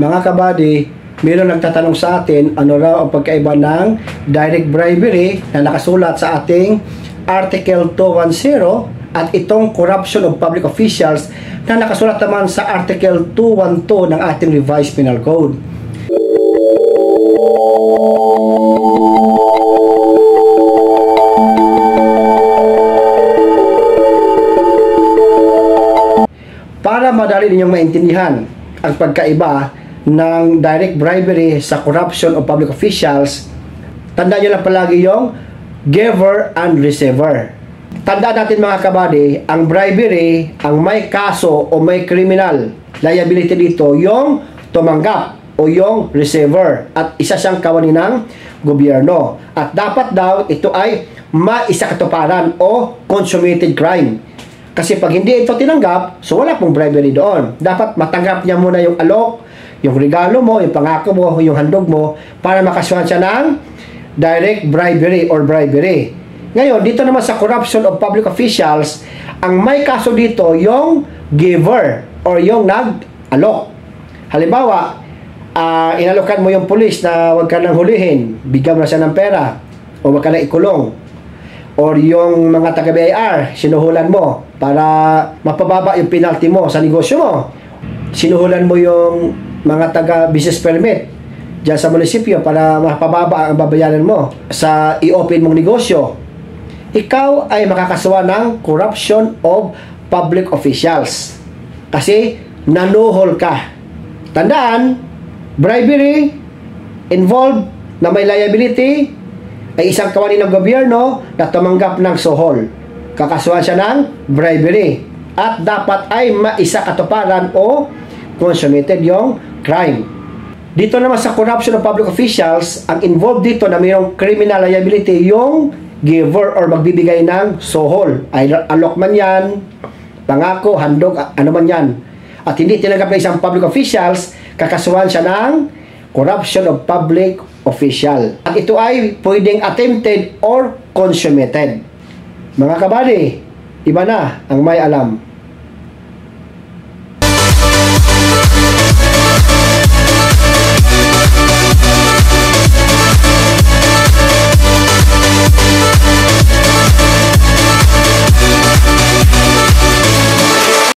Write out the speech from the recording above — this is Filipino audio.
Mga kabady, mayroon nagtatanong sa atin ano raw ang pagkaiba ng direct bribery na nakasulat sa ating Article 210 at itong corruption of public officials na nakasulat naman sa Article 212 ng ating Revised Penal Code. Para madali ninyong maintindihan ang pagkaiba ng direct bribery sa corruption of public officials, tandaan nyo lang palagi yung giver and receiver. Tandaan natin mga kabady, ang bribery, ang may kaso o may criminal liability dito, yung tumanggap o yung receiver, at isa siyang kawani ng gobyerno. At dapat daw ito ay maisakatuparan o consummated crime. Kasi pag hindi ito tinanggap, so wala pong bribery doon. Dapat matanggap niya muna yung alok, yung regalo mo, yung pangako mo, yung handog mo, para makasuhan siya ng direct bribery or bribery. Ngayon, dito naman sa corruption of public officials, ang may kaso dito yung giver or yung nag-alok. Halimbawa, inalokan mo yung pulis na huwag ka nang hulihin, bigyan mo na siya ng pera, o huwag ka nang ikulong. Or yung mga taga-BIR, sinuhulan mo para mapababa yung penalty mo sa negosyo mo. Sinuhulan mo yung mga taga-business permit dyan sa munisipyo para mapababa ang babayaran mo sa i-open mong negosyo. Ikaw ay makakasuha ng corruption of public officials kasi nanuhol ka. Tandaan, bribery involved na may liability ay isang kawani ng gobyerno na tumanggap ng suhol. Kakasuhan siya ng bribery at dapat ay maisakatuparan o consummated yung crime. Dito naman sa corruption of public officials, ang involved dito na mayroong criminal liability yung giver or magbibigay ng suhol. Ay alok man yan, pangako, handog, ano man yan. At hindi tinanggap ng isang public officials, kakasuhan siya ng corruption of public official. At ito ay pwedeng attempted or consummated. Mga kabady, iba na ang may alam.